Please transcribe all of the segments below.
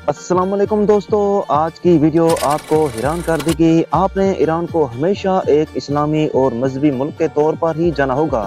अस्सलाम वालेकुम दोस्तों, आज की वीडियो आपको हैरान कर देगी। आपने ईरान को हमेशा एक इस्लामी और मजहबी मुल्क के तौर पर ही जाना होगा,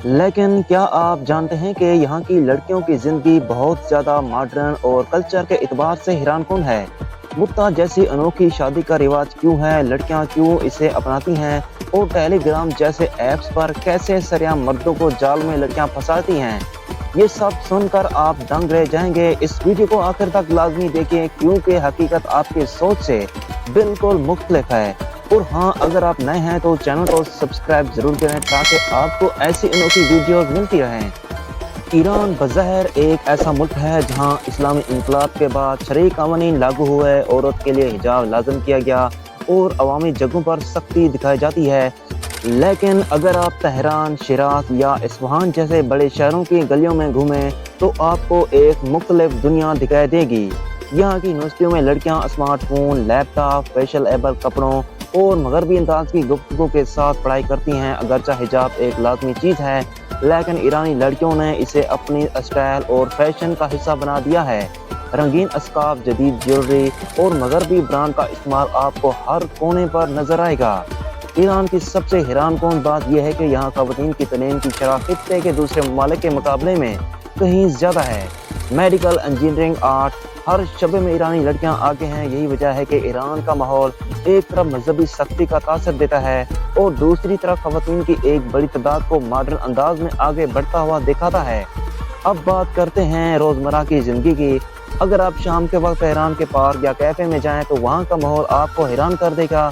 लेकिन क्या आप जानते हैं कि यहाँ की लड़कियों की ज़िंदगी बहुत ज़्यादा मॉडर्न और कल्चर के एतबार से हैरानकुन है। मुत्ता जैसी अनोखी शादी का रिवाज क्यों है, लड़कियाँ क्यों इसे अपनाती हैं और टेलीग्राम जैसे ऐप्स पर कैसे सरेआम मर्दों को जाल में लड़कियाँ फंसाती हैं, ये सब सुनकर आप दंग रह जाएंगे। इस वीडियो को आखिर तक लाजमी देखें क्योंकि हकीकत आपकी सोच से बिल्कुल मुख्तलिफ है। और हाँ, अगर आप नए हैं तो चैनल को सब्सक्राइब जरूर करें ताकि आपको ऐसी अनोखी वीडियोस मिलती रहें। ईरान बज़ाहिर एक ऐसा मुल्क है जहां इस्लामी इनकलाब के बाद शरई कानून लागू हुए, औरत के लिए हिजाब लाजम किया गया और अवामी जगहों पर सख्ती दिखाई जाती है। लेकिन अगर आप तेहरान, शिराज या इस्फहान जैसे बड़े शहरों की गलियों में घूमें तो आपको एक मुख्तलिफ दुनिया दिखाई देगी। यहाँ की यूनिवर्सिटियों में लड़कियाँ स्मार्टफोन, लैपटॉप, फैशन एबल कपड़ों और मगरबी अंदाज की गुफ्तगू के साथ पढ़ाई करती हैं। अगरचा हिजाब एक लाजमी चीज़ है, लेकिन ईरानी लड़कियों ने इसे अपनी स्टाइल और फैशन का हिस्सा बना दिया है। रंगीन अस्काफ, जदीद ज्वेलरी और मगरबी ब्रांड का इस्तेमाल आपको हर कोने पर नजर आएगा। ईरान की सबसे हैरानकुन बात यह है कि यहाँ ख़वातीन की तलीम की शरह खित्ते के दूसरे ममालिक के मुकाबले में कहीं ज़्यादा है। मेडिकल, इंजीनियरिंग, आर्ट, हर शबे में ईरानी लड़कियाँ आगे हैं। यही वजह है कि ईरान का माहौल एक तरफ मजहबी सख्ती का तासर देता है और दूसरी तरफ ख़वातीन की एक बड़ी तादाद को मॉडर्न अंदाज में आगे बढ़ता हुआ दिखाता है। अब बात करते हैं रोज़मर्रा की ज़िंदगी की। अगर आप शाम के वक्त तेहरान के पार्क या कैफ़े में जाएँ तो वहाँ का माहौल आपको हैरान कर देगा।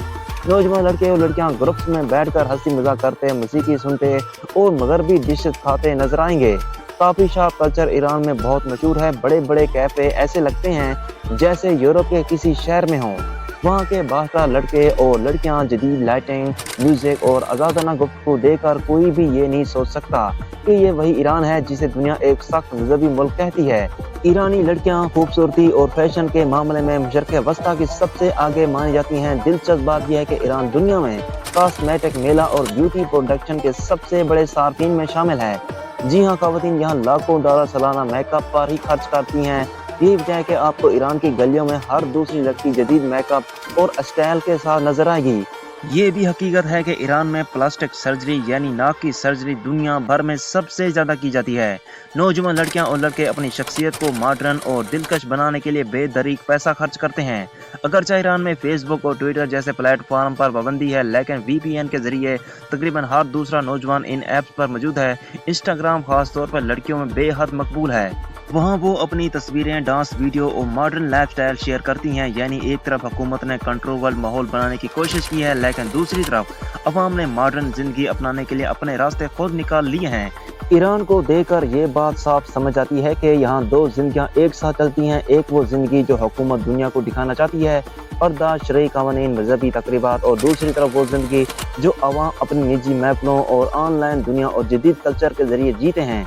नौजवान लड़के और लड़कियां ग्रुप्स में बैठकर हंसी मजाक करते, मौसीकी सुनते और मगरबी डिशेस खाते नजर आएंगे। कॉफी शॉप कल्चर ईरान में बहुत मशहूर है। बड़े बड़े कैफे ऐसे लगते हैं जैसे यूरोप के किसी शहर में हों। वहाँ के बाहर लड़के और लड़कियां जदीद लाइटिंग, म्यूजिक और आज़ादाना गुफ्तगू देकर कोई भी ये नहीं सोच सकता कि ये वही ईरान है जिसे दुनिया एक सख्त मजहबी मुल्क कहती है। ईरानी लड़कियां खूबसूरती और फैशन के मामले में मशरिक़ वस्ता की सबसे आगे मानी जाती हैं। दिलचस्प बात यह है कि ईरान दुनिया में कॉस्मेटिक मेला और ब्यूटी प्रोडक्शन के सबसे बड़े सार्फिन में शामिल है। जी हाँ, ख़वातीन यहाँ लाखों डॉलर सालाना मेकअप पर ही खर्च करती हैं। यही वजह है कि आपको ईरान की गलियों में हर दूसरी लड़की जदीद मेकअप और स्टाइल के साथ नजर आएगी। ये भी हकीकत है कि ईरान में प्लास्टिक सर्जरी यानी नाक की सर्जरी दुनिया भर में सबसे ज़्यादा की जाती है। नौजवान लड़कियां और लड़के अपनी शख्सियत को मॉडर्न और दिलकश बनाने के लिए बेदरीक पैसा खर्च करते हैं। अगरचे ईरान में फेसबुक और ट्विटर जैसे प्लेटफॉर्म पर पाबंदी है, लेकिन VPN के जरिए तकरीबन हर दूसरा नौजवान इन ऐप्स पर मौजूद है। इंस्टाग्राम खास तौर पर लड़कियों में बेहद मकबूल है। वहाँ वो अपनी तस्वीरें, डांस वीडियो और मॉडर्न लाइफस्टाइल शेयर करती हैं। यानी एक तरफ हुकूमत ने कंट्रोल माहौल बनाने की कोशिश की है, लेकिन दूसरी तरफ अवाम ने मॉडर्न जिंदगी अपनाने के लिए अपने रास्ते खुद निकाल लिए हैं। ईरान को देखकर ये बात साफ समझ आती है कि यहाँ दो जिंदगियाँ एक साथ चलती हैं। एक वो जिंदगी जो हुकूमत दुनिया को दिखाना चाहती है, पर्दा, शरई कानून, मजहबी तकरीबात, और दूसरी तरफ वो जिंदगी जो अवाम अपनी निजी महफिलों और ऑनलाइन दुनिया और जदीद कल्चर के जरिए जीते हैं।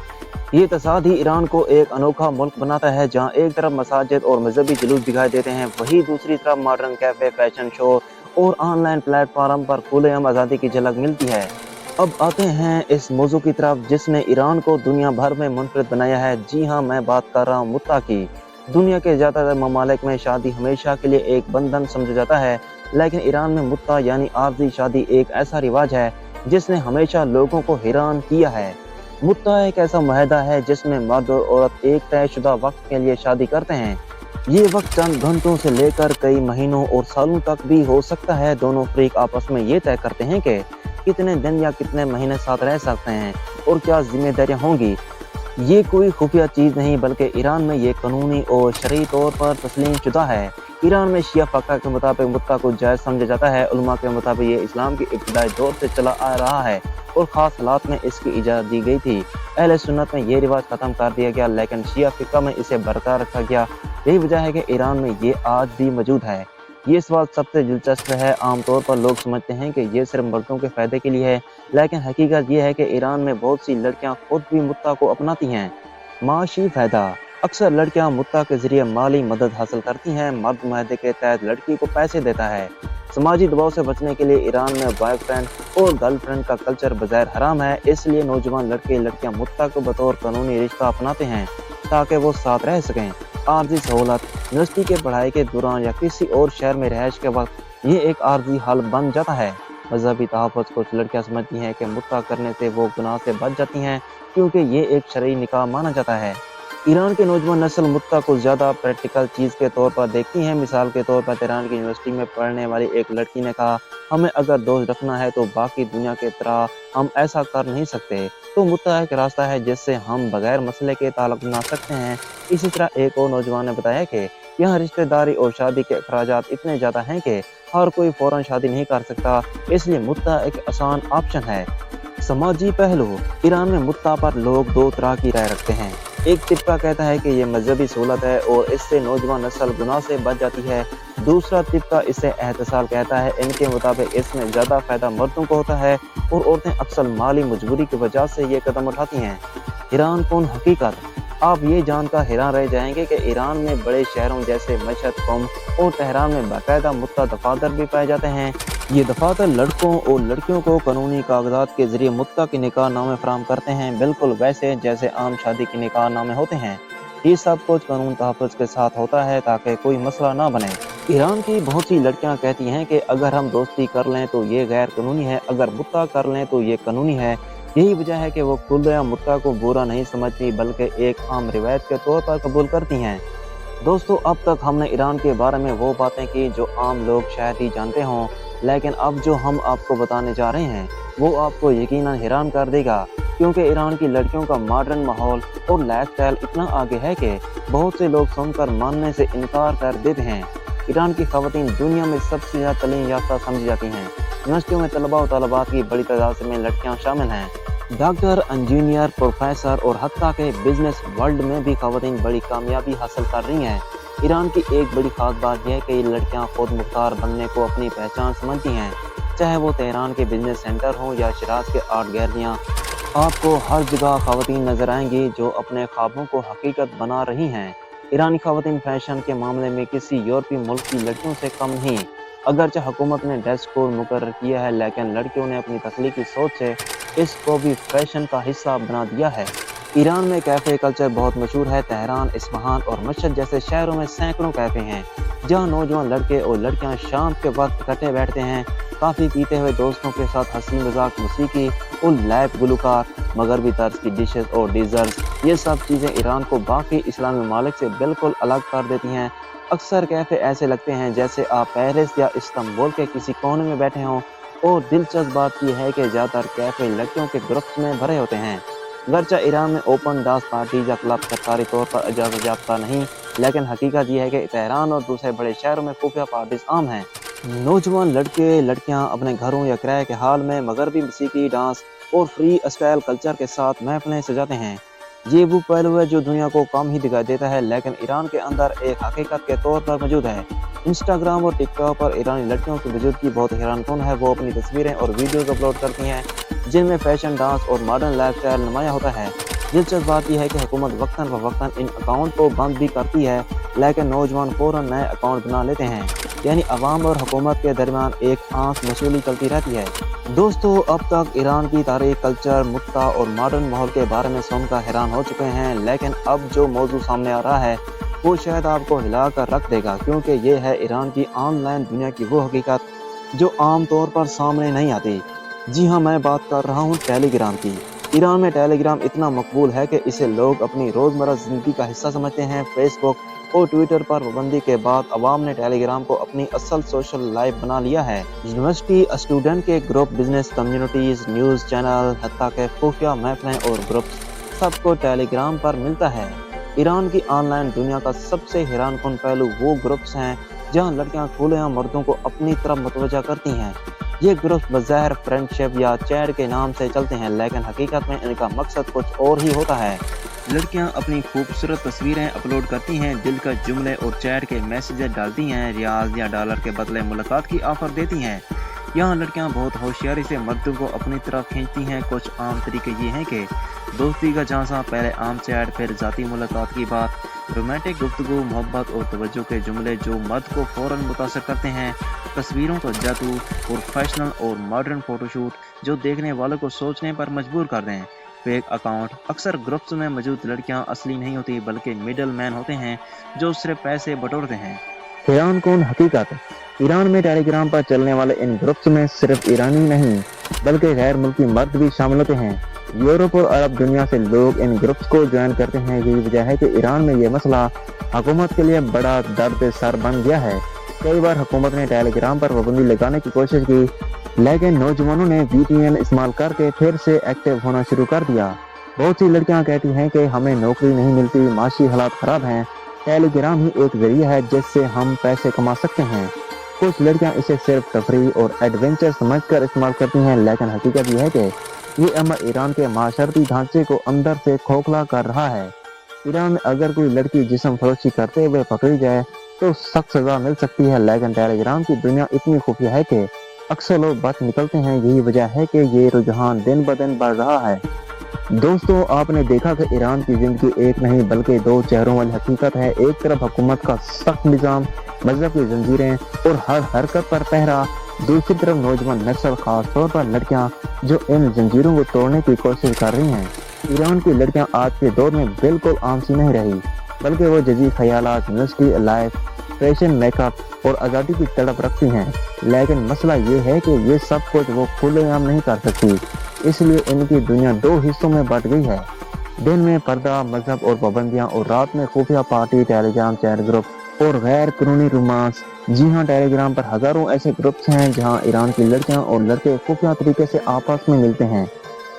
ये तसाद ही ईरान को एक अनोखा मुल्क बनाता है जहाँ एक तरफ मसाजिद और मजहबी जुलूस दिखाई देते हैं, वहीं दूसरी तरफ मॉडर्न कैफे, फैशन शो और ऑनलाइन प्लेटफॉर्म पर खुलेआम आज़ादी की झलक मिलती है। अब आते हैं इस मौजू की तरफ जिसने ईरान को दुनिया भर में मुनफरिद बनाया है। जी हाँ, मैं बात कर रहा हूँ मुत्ता की। दुनिया के ज़्यादातर ममालिक में शादी हमेशा के लिए एक बंधन समझा जाता है, लेकिन ईरान में मुत्ता यानी आर्जी शादी एक ऐसा रिवाज है जिसने हमेशा लोगों को हैरान किया है। मुत्ता एक ऐसा मुआहदा है जिसमें मर्द और औरत एक तयशुदा वक्त के लिए शादी करते हैं। ये वक्त चंद घंटों से लेकर कई महीनों और सालों तक भी हो सकता है। दोनों फरीक आपस में ये तय करते हैं कि कितने दिन या कितने महीने साथ रह सकते हैं और क्या जिम्मेदारियां होंगी। ये कोई खुफिया चीज़ नहीं बल्कि ईरान में ये कानूनी और शरई तौर पर तस्लीम शुदा है। ईरान में शिया फ़क़ा के मुताबिक मुत्ता को जायज़ समझा जाता है। उलमा के मुताबिक ये इस्लाम के इब्तिदाई दौर से चला आ रहा है और ख़ास हालात में इसकी इजाज़त दी गई थी। अहले सुन्नत में ये रिवाज ख़त्म कर दिया गया, लेकिन शिया फ़िक़्ह में इसे बरकरार रखा गया। यही वजह है कि ईरान में ये आज भी मौजूद है। ये सवाल सबसे दिलचस्प है। आमतौर पर लोग समझते हैं कि ये सिर्फ मर्दों के फ़ायदे के लिए है, लेकिन हकीकत ये है कि ईरान में बहुत सी लड़कियाँ खुद भी मुत्ता को अपनाती हैं। माशी फ़ायदा: अक्सर लड़कियां मुत्ता के जरिए माली मदद हासिल करती हैं। मर्द मुआहदे के तहत लड़की को पैसे देता है। समाजी दबाव से बचने के लिए ईरान में बॉयफ्रेंड और गर्लफ्रेंड का कल्चर बज़ाहिर हराम है, इसलिए नौजवान लड़के लड़कियां मुत्ता को बतौर कानूनी रिश्ता अपनाते हैं ताकि वो साथ रह सकें। आर्जी सहूलत यूनिवर्सिटी के पढ़ाई के दौरान या किसी और शहर में रहायश के वक्त ये एक आर्जी हल बन जाता है। मजहबी तहफ़्फ़ुज़ कुछ लड़कियां समझती हैं कि मुत्ता करने से वो गुनाह से बच जाती हैं क्योंकि ये एक शरई निकाह माना जाता है। ईरान की नौजवान नस्ल मुत्ता को ज़्यादा प्रैक्टिकल चीज़ के तौर पर देखती हैं। मिसाल के तौर पर तेहरान की यूनिवर्सिटी में पढ़ने वाली एक लड़की ने कहा, हमें अगर दोस्त रखना है तो बाकी दुनिया की तरह हम ऐसा कर नहीं सकते। तो मुत्ता एक रास्ता है जिससे हम बगैर मसले के ताल्लुक बना सकते हैं। इसी तरह एक और नौजवान ने बताया कि यहाँ रिश्तेदारी और शादी के अखराजात इतने ज़्यादा हैं कि हर कोई फ़ौरन शादी नहीं कर सकता, इसलिए मुत्ता एक आसान ऑप्शन है। समाजी पहलू ईरान में मुत्ता पर लोग दो तरह की राय रखते हैं। एक तिब्का कहता है कि ये मजहबी सहूलत है और इससे नौजवान नस्ल गुनाह से बच जाती है। दूसरा तिब्का इसे एहतसाल कहता है। इनके मुताबिक इसमें ज़्यादा फ़ायदा मर्दों को होता है और औरतें अक्सर माली मजबूरी की वजह से ये कदम उठाती हैं। ईरान कौन हकीकत आप ये जानकर हैरान रह जाएंगे कि ईरान में बड़े शहरों जैसे मशहद, क़ुम और तेहरान में बाकायदा मुत्ता दफातर भी पाए जाते हैं। ये दफातर लड़कों और लड़कियों को कानूनी कागजात के जरिए मुत्ता के निकाह नामे फराहम करते हैं, बिल्कुल वैसे जैसे आम शादी के निकाह नामे होते हैं। ये सब कुछ कानून तहफ़्फ़ुज़ के साथ होता है ताकि कोई मसला ना बने। ईरान की बहुत सी लड़कियां कहती हैं कि अगर हम दोस्ती कर लें तो ये गैर कानूनी है, अगर मुत्ता कर लें तो ये कानूनी है। यही वजह है कि वो खुलेआम मुत्ता को बुरा नहीं समझती बल्कि एक आम रिवायत के तौर पर कबूल करती हैं। दोस्तों, अब तक हमने ईरान के बारे में वो बातें की जो आम लोग शायद ही जानते हों, लेकिन अब जो हम आपको बताने जा रहे हैं वो आपको यकीनन हैरान कर देगा, क्योंकि ईरान की लड़कियों का मॉडर्न माहौल और लाइफस्टाइल इतना आगे है कि बहुत से लोग सुनकर मानने से इनकार कर देते हैं। ईरान की ख़वातीन दुनिया में सबसे ज़्यादा तालीम याफ्ता समझी जाती हैं। यूनिवर्सिटियों में तलबा और तलबात की बड़ी तादाद में लड़कियां शामिल हैं। डॉक्टर, इंजीनियर, प्रोफेसर और हत्ता के बिजनेस वर्ल्ड में भी ख़वातीन बड़ी कामयाबी हासिल कर रही हैं। ईरान की एक बड़ी ख़ास बात यह है कि ये लड़कियां खुद मुख्तार बनने को अपनी पहचान समझती हैं। चाहे वो तेहरान के बिजनेस सेंटर हों या शिराज के आर्ट गैलरियाँ, आपको हर जगह ख़वातीन नजर आएंगी जो अपने ख्वाबों को हकीकत बना रही हैं। ईरानी ख़वातीन फैशन के मामले में किसी यूरोपीय मुल्क की लड़कियों से कम नहीं। अगरचे हुकूमत ने ड्रेस कोड मुकर्रर किया है, लेकिन लड़कियों ने अपनी तख्लीकी सोच से इसको भी फैशन का हिस्सा बना दिया है। ईरान में कैफ़े कल्चर बहुत मशहूर है। तेहरान, इस्फहान और मशहद जैसे शहरों में सैकड़ों कैफ़े हैं जहां नौजवान लड़के और लड़कियां शाम के वक्त इकट्ठे बैठते हैं, काफ़ी पीते हुए दोस्तों के साथ हंसी मजाक, मौसीकी और लाइव गुलकार, मगरबी तर्ज की डिशेस और डिज़र्ट्स, ये सब चीज़ें ईरान को बाकी इस्लामी ममालिक से बिल्कुल अलग कर देती हैं। अक्सर कैफ़े ऐसे लगते हैं जैसे आप पेरिस या इस्तांबुल के किसी कोने में बैठे हों, और दिलचस्प बात यह है कि ज़्यादातर कैफ़े लड़कियों के ग्रुप्स में भरे होते हैं। अगरचे ईरान में ओपन डांस पार्टी या क्लब सरकारी तौर पर इजाज़त याफ्ता नहीं, लेकिन हकीकत यह है कि तेहरान और दूसरे बड़े शहरों में खुफिया पार्टीज आम हैं। नौजवान लड़के लड़कियां अपने घरों या किराए के हाल में मगरबी मौसीकी, डांस और फ्री स्टाइल कल्चर के साथ महफिलें सजाते हैं। ये वो पहलू है जो दुनिया को कम ही दिखाई देता है, लेकिन ईरान के अंदर एक हकीकत के तौर पर मौजूद है। इंस्टाग्राम और टिकटॉक पर ईरानी लड़कियों की मौजूदगी बहुत हैरानकुन है। वो अपनी तस्वीरें और वीडियोज अपलोड करती हैं जिनमें फैशन, डांस और मॉडर्न लाइफस्टाइल नुमाया होता है। दिलचस्प बात यह है कि हुकूमत वक्तन फवक्तन इन अकाउंट को बंद भी करती है, लेकिन नौजवान फौरन नए अकाउंट बना लेते हैं। यानी अवाम और हुकूमत के दरमियान एक आंख मसूली चलती रहती है। दोस्तों, अब तक ईरान की तारीख, कल्चर, मुत्ता और मॉडर्न माहौल के बारे में सुनकर हैरान हो चुके हैं, लेकिन अब जो मौजू सामने आ रहा है वो शायद आपको हिला कर रख देगा, क्योंकि ये है ईरान की ऑनलाइन दुनिया की वो हकीकत जो आम तौर पर सामने नहीं आती। जी हाँ, मैं बात कर रहा हूँ टेलीग्राम की। ईरान में टेलीग्राम इतना मकबूल है कि इसे लोग अपनी रोज़मर्रा ज़िंदगी का हिस्सा समझते हैं। फेसबुक और ट्विटर पर पाबंदी के बाद अवाम ने टेलीग्राम को अपनी असल सोशल लाइफ बना लिया है। यूनिवर्सिटी स्टूडेंट के group, business communities, news channel, हत्ता के खुफिया महफिलें और ग्रुप्स, सबको टेलीग्राम पर मिलता है। ईरान की ऑनलाइन दुनिया का सबसे हैरानकुन पहलू वो ग्रुप्स हैं जहां लड़कियां खुलेआम मर्दों को अपनी तरफ मुतवज्जा करती हैं। ये ग्रुप्स बज़ाहिर फ्रेंडशिप या चैट के नाम से चलते हैं, लेकिन हकीकत में इनका मकसद कुछ और ही होता है। लड़कियां अपनी खूबसूरत तस्वीरें अपलोड करती हैं, दिलकश जुमले और चैट के मैसेजेस डालती हैं, रियाज या डॉलर के बदले मुलाकात की ऑफर देती हैं। यहाँ लड़कियां बहुत होशियारी से मर्दों को अपनी तरफ खींचती हैं। कुछ आम तरीके ये हैं कि दोस्ती का झांसा, पहले आम चैट, फिर ज़ाती मुलाकात की बात, रोमांटिक गुफ्तगू, मोहब्बत और तवज्जो के जुमले जो मर्द को फ़ौरन मुतासर करते हैं, तस्वीरों का जादू और फैशनल और मॉडर्न फ़ोटोशूट जो देखने वालों को सोचने पर मजबूर कर दें। Fake account. अक्सर ग्रुप्स में मौजूद लड़कियां असली नहीं होती बल्कि मिडल मैन होते हैं जो सिर्फ पैसे बटोरते हैं। ईरान कौन हकीकत। ईरान में टेलीग्राम पर चलने वाले इन ग्रुप्स में सिर्फ ईरानी नहीं बल्कि गैर मुल्की मर्द भी शामिल होते हैं। यूरोप और अरब दुनिया से लोग इन ग्रुप्स को ज्वाइन करते हैं। यही वजह है कि ईरान में ये मसला हुकूमत के लिए बड़ा दर्द सर बन गया है। कई बार हुकूमत ने टेलीग्राम पर पाबंदी लगाने की कोशिश की, लेकिन नौजवानों ने VPN इस्तेमाल करके फिर से एक्टिव होना शुरू कर दिया। बहुत सी लड़कियां कहती हैं कि हमें नौकरी नहीं मिलती, माशी हालात खराब हैं, टेलीग्राम ही एक जरिया है जिससे हम पैसे कमा सकते हैं। कुछ लड़कियां इसे सिर्फ तफरीह और एडवेंचर समझकर इस्तेमाल करती हैं, लेकिन हकीकत यह है कि ये अमल ईरान के माशरती ढांचे को अंदर से खोखला कर रहा है। ईरान में अगर कोई लड़की जिस्म फरोशी करते हुए पकड़ी जाए तो सख्त सजा मिल सकती है, लेकिन टेलीग्राम की दुनिया इतनी खुफिया है कि अक्सर लोग बच निकलते हैं। यही वजह है कि ये रुझान दिन ब दिन बढ़ रहा है। दोस्तों, आपने देखा कि ईरान की जिंदगी एक नहीं बल्कि दो चेहरों वाली हकीकत है। एक तरफ हुकूमत का सख्त निज़ाम, मजहब की जंजीरें और हर हरकत पर पहरा, दूसरी तरफ नौजवान नस्ल, खास तौर पर लड़कियां जो इन जंजीरों को तोड़ने की कोशिश कर रही हैं। ईरान की लड़कियां आज के दौर में बिल्कुल आम सी नहीं रही, बल्कि वो जदीद ख्यालात, यूनिवर्सिटी लाइफ, फैशन, मेकअप और आज़ादी की तड़प रखती हैं। लेकिन मसला ये है कि ये सब कुछ वो खुलेआम नहीं कर सकती, इसलिए इनकी दुनिया दो हिस्सों में बट गई है। दिन में पर्दा, मजहब और पाबंदियां, और रात में खुफिया पार्टी, टेलीग्राम चैट ग्रुप और गैर कानूनी रोमांस। जी हाँ, टेलीग्राम पर हजारों ऐसे ग्रुप्स हैं जहां ईरान की लड़कियां और लड़के खुफिया तरीके से आपस में मिलते हैं।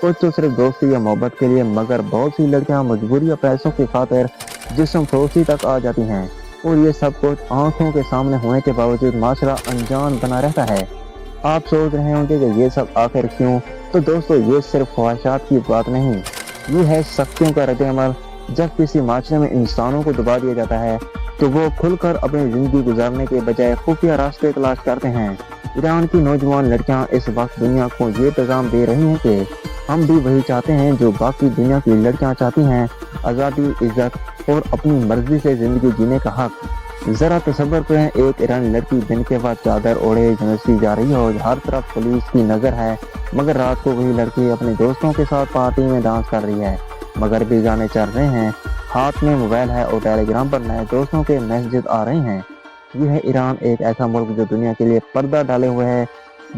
कुछ तो सिर्फ दोस्ती या मोहब्बत के लिए, मगर बहुत सी लड़कियां मजबूरी या पैसों की खातिर जिस्म फरोशी तक आ जाती हैं, और ये सब कुछ आंखों के सामने होने के बावजूद माशरा अनजान बना रहता है। आप सोच रहे होंगे कि ये सब आखिर क्यों? तो दोस्तों, ये सिर्फ ख्वाहिशात की बात नहीं, ये है सख्तियों का रद्द-ए-अमल। जब किसी माशरे में इंसानों को दबा दिया जाता है तो वो खुलकर अपनी जिंदगी गुजारने के बजाय खुफिया रास्ते तलाश करते हैं। ईरान की नौजवान लड़कियां इस वक्त दुनिया को ये पैगाम दे रही हैं कि हम भी वही चाहते हैं जो बाकी दुनिया की लड़कियां चाहती हैं, आज़ादी, इज्जत और अपनी मर्जी से जिंदगी जीने का हक। जरा तसव्वुर करें, एक ईरानी लड़की दिन के बाद चादर ओढ़े यूनिवर्सिटी जा रही हो, हर तरफ पुलिस की नजर है, मगर रात को वही लड़की अपने दोस्तों के साथ पार्टी में डांस कर रही है, मगर भी गाने चल रहे हैं, हाथ में मोबाइल है और टेलीग्राम पर नए दोस्तों के मैसेज आ रहे हैं। यह है ईरान, एक ऐसा मुल्क जो दुनिया के लिए पर्दा डाले हुए है,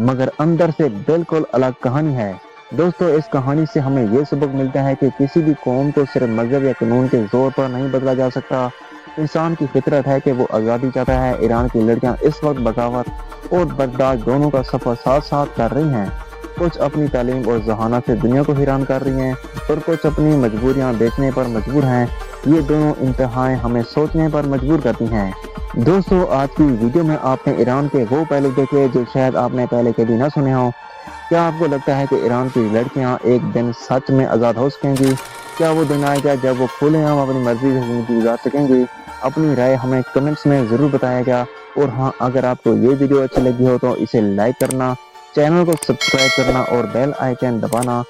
मगर अंदर से बिल्कुल अलग कहानी है। दोस्तों, इस कहानी से हमें ये सबक मिलता है कि किसी भी कौम को सिर्फ मजहब या कानून के जोर पर नहीं बदला जा सकता। इंसान की फितरत है कि वो आज़ादी चाहता है। ईरान की लड़कियां इस वक्त बगावत और बर्दाश्त दोनों का सफर साथ साथ कर रही हैं। कुछ अपनी तालीम और जहानत से दुनिया को हैरान कर रही हैं और कुछ अपनी मजबूरियां बेचने पर मजबूर हैं। ये दोनों इंतहाएं हमें सोचने पर मजबूर करती हैं। दोस्तों, आज की वीडियो में आपने ईरान के वो पहलू देखे जो शायद आपने पहले कभी ना सुने हो। क्या आपको लगता है कि ईरान की लड़कियां एक दिन सच में आज़ाद हो सकेंगी? क्या वो दिन आएगा जब वो खुलेआम अपनी मर्जी से जिंदगी गुजार सकेंगी? अपनी राय हमें कमेंट्स में ज़रूर बताएगा। और हाँ, अगर आपको ये वीडियो अच्छी लगी हो तो इसे लाइक करना, चैनल को सब्सक्राइब करना और बेल आइकन दबाना